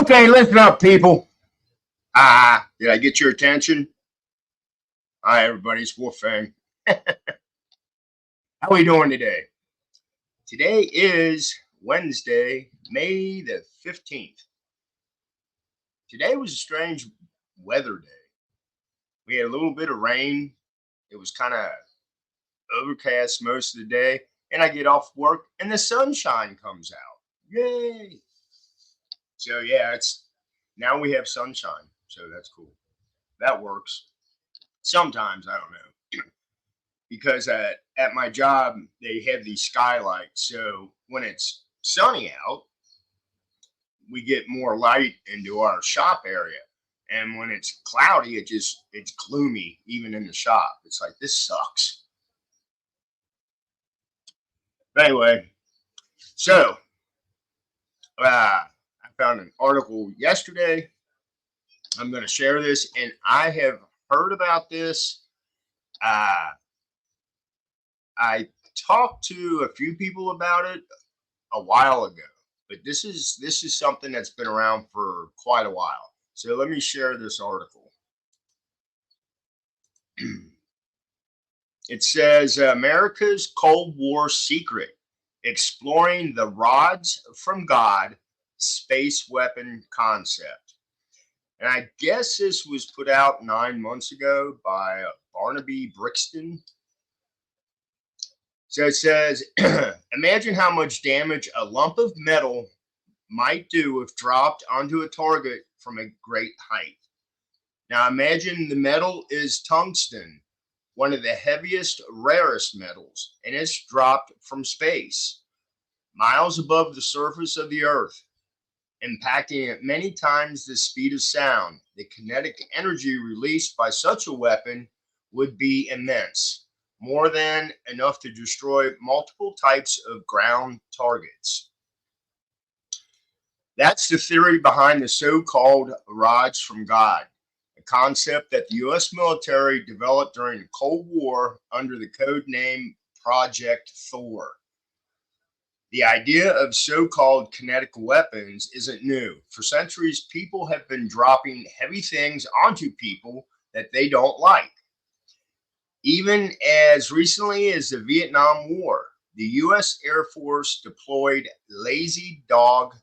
Okay, listen up, people. Did I get your attention? Hi, everybody. It's Wolfang. How are we doing today? Today is Wednesday, May the 15th. Today was a strange weather day. We had a little bit of rain. It was kind of overcast most of the day. And I get off work and the sunshine comes out. Yay! So, yeah, it's now we have sunshine. So that's cool. That works. Sometimes, I don't know. Because at my job they have these skylights, so when it's sunny out we get more light into our shop area, and when it's cloudy it's gloomy even in the shop. It's like, this sucks. But anyway, so I found an article yesterday. I'm going to share this, and I have heard about this. I talked to a few people about it a while ago, but this is something that's been around for quite a while. So let me share this article. It says America's Cold War secret, exploring the rods from God space weapon concept. And I guess this was put out 9 months ago by Barnaby Brixton. So it says, imagine how much damage a lump of metal might do if dropped onto a target from a great height. Now imagine the metal is tungsten, one of the heaviest, rarest metals, and it's dropped from space, miles above the surface of the Earth, impacting at many times the speed of sound. The kinetic energy released by such a weapon would be immense, more than enough to destroy multiple types of ground targets. That's the theory behind the so-called rods from God, a concept that the U.S. military developed during the Cold War under the code name Project Thor. The idea of so-called kinetic weapons isn't new. For centuries, people have been dropping heavy things onto people that they don't like. Even as recently as the Vietnam War, the U.S. Air Force deployed lazy dog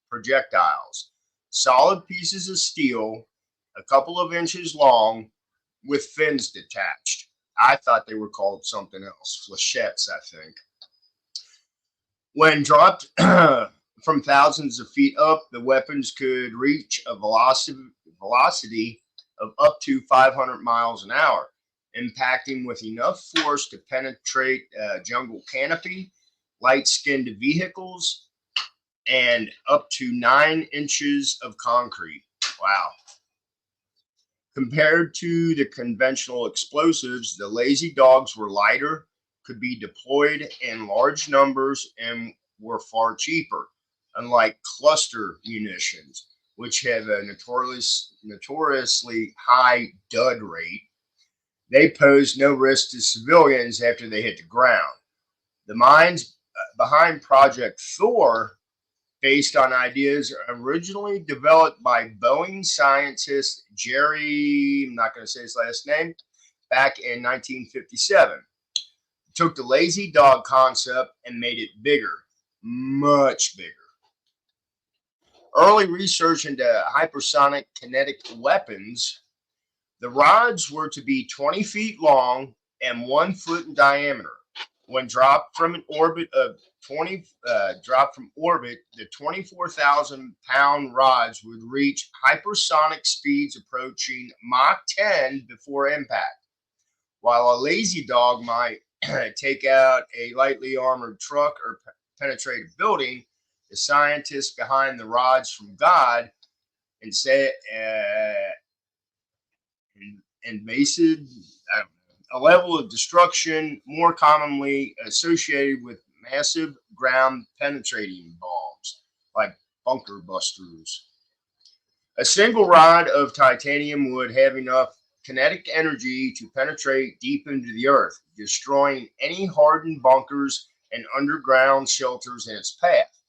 projectiles, solid pieces of steel, a couple of inches long, with fins detached. I thought they were called something else, flechettes, I think. When dropped from thousands of feet up, the weapons could reach a velocity of up to 500 miles an hour, impacting with enough force to penetrate jungle canopy, light-skinned vehicles, and up to 9 inches of concrete. Wow. Compared to the conventional explosives, the lazy dogs were lighter, could be deployed in large numbers, and were far cheaper, unlike cluster munitions, which have a notoriously high dud rate. They pose no risk to civilians after they hit the ground. The minds behind Project Thor, based on ideas originally developed by Boeing scientist Jerry, I'm not going to say his last name, back in 1957. Took the lazy dog concept and made it bigger, much bigger. Early research into hypersonic kinetic weapons, the rods were to be 20 feet long and 1 foot in diameter. When dropped from an orbit of the 24,000-pound rods would reach hypersonic speeds approaching Mach 10 before impact. While a lazy dog might take out a lightly armored truck or penetrate a building, the scientists behind the rods from God and say invasive, a level of destruction more commonly associated with massive ground penetrating bombs like bunker busters. A single rod of titanium would have enough kinetic energy to penetrate deep into the earth, destroying any hardened bunkers and underground shelters in its path.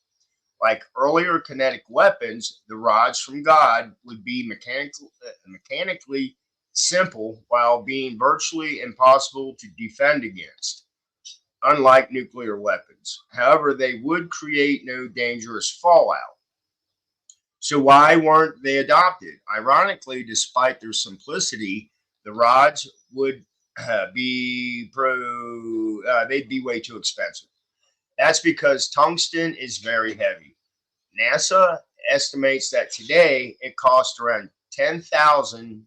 Like earlier kinetic weapons, the rods from God would be mechanically simple while being virtually impossible to defend against, unlike nuclear weapons. However, they would create no dangerous fallout. So why weren't they adopted? Ironically, despite their simplicity, the rods would they'd be way too expensive. That's because tungsten is very heavy. NASA estimates that today it costs around 10,000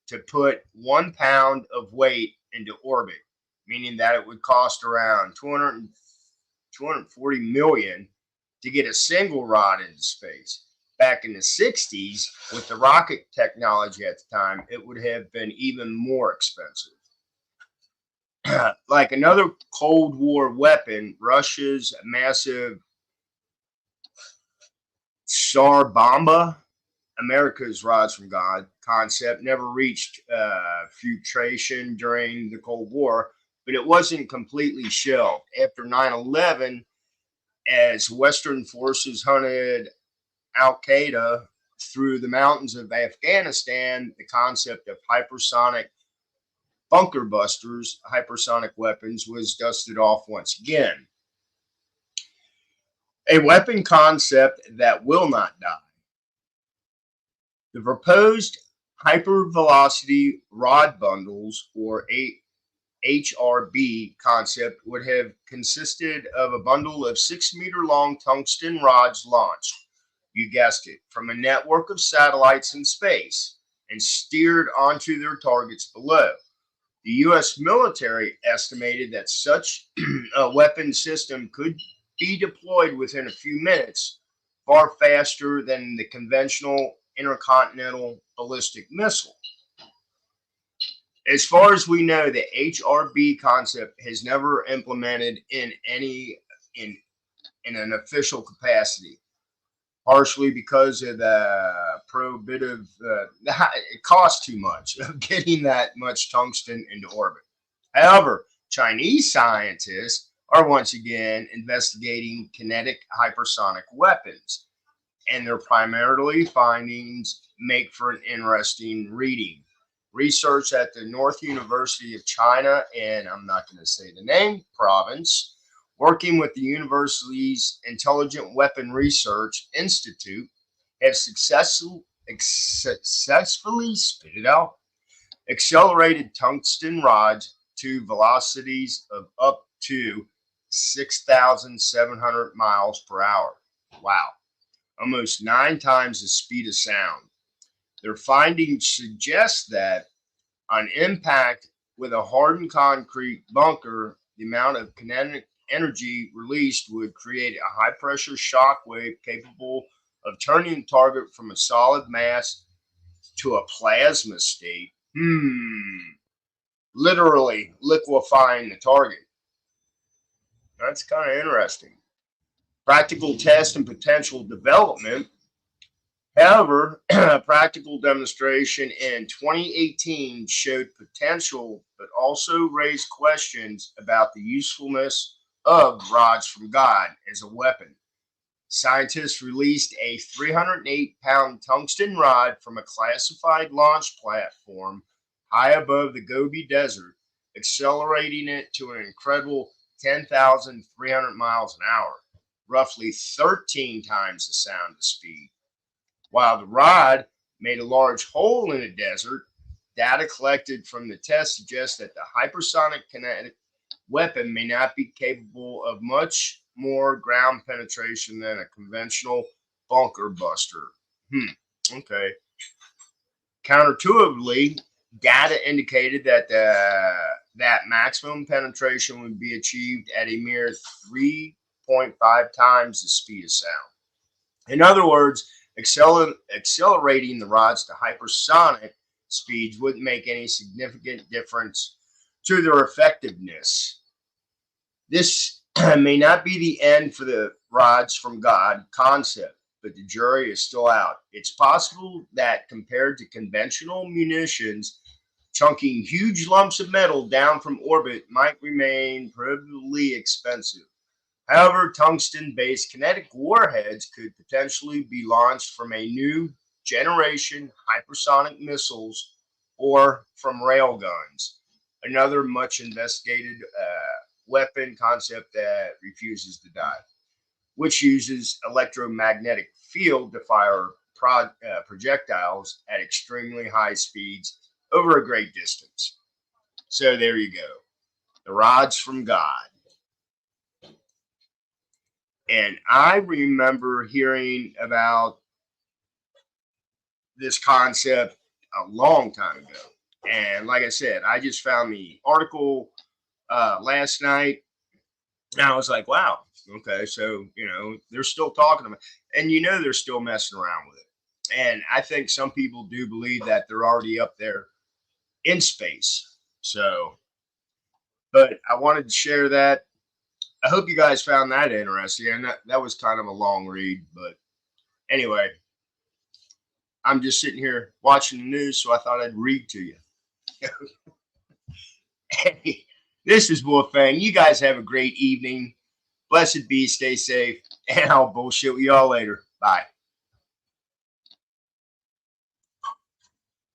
to put 1 pound of weight into orbit, meaning that it would cost around 240 million to get a single rod into space. Back in the 60s, with the rocket technology at the time, it would have been even more expensive. Like another Cold War weapon, Russia's massive Tsar Bomba, America's rods from God concept, never reached fruition during the Cold War, but it wasn't completely shelved. After 9/11, as Western forces hunted Al Qaeda through the mountains of Afghanistan, the concept of hypersonic bunker busters, hypersonic weapons, was dusted off once again. A weapon concept that will not die. The proposed hypervelocity rod bundles, or HRB concept, would have consisted of a bundle of 6-meter long tungsten rods launched, you guessed it, from a network of satellites in space and steered onto their targets below. The U.S. military estimated that such a weapon system could be deployed within a few minutes, far faster than the conventional intercontinental ballistic missile. As far as we know, the HRB concept has never implemented in an official capacity, partially because of the prohibitive. It costs too much of getting that much tungsten into orbit. However, Chinese scientists are once again investigating kinetic hypersonic weapons, and their primarily findings make for an interesting reading. Research at the North University of China, and I'm not going to say the name, province, working with the university's Intelligent Weapon Research Institute, have successfully spit it out, accelerated tungsten rods to velocities of up to 6,700 miles per hour. Wow, almost 9 times the speed of sound. Their findings suggest that on impact with a hardened concrete bunker, the amount of kinetic energy released would create a high pressure shock wave capable of turning the target from a solid mass to a plasma state. Literally liquefying the target. That's kind of interesting. Practical test and potential development. However, a practical demonstration in 2018 showed potential, but also raised questions about the usefulness of rods from God as a weapon. Scientists released a 308-pound tungsten rod from a classified launch platform high above the Gobi Desert, accelerating it to an incredible 10,300 miles an hour, roughly 13 times the sound speed. While the rod made a large hole in the desert, data collected from the test suggests that the hypersonic kinetic weapon may not be capable of much more ground penetration than a conventional bunker buster. Okay. Counterintuitively, data indicated that that maximum penetration would be achieved at a mere 3.5 times the speed of sound. In other words, accelerating the rods to hypersonic speeds wouldn't make any significant difference to their effectiveness. This may not be the end for the rods from God concept, but the jury is still out. It's possible that compared to conventional munitions, chunking huge lumps of metal down from orbit might remain prohibitively expensive. However, tungsten-based kinetic warheads could potentially be launched from a new generation hypersonic missiles or from railguns, another much investigated weapon concept that refuses to die, which uses electromagnetic field to fire projectiles at extremely high speeds over a great distance. So there you go. The rod's from God. And I remember hearing about this concept a long time ago. And like I said, I just found the article last night. And I was like, wow, okay. So, they're still talking about it. And they're still messing around with it. And I think some people do believe that they're already up there in space. So, but I wanted to share that. I hope you guys found that interesting. And that was kind of a long read. But anyway, I'm just sitting here watching the news, so I thought I'd read to you. Hey, this is Wolfang. You guys have a great evening. Blessed be, stay safe, and I'll bullshit with y'all later. Bye.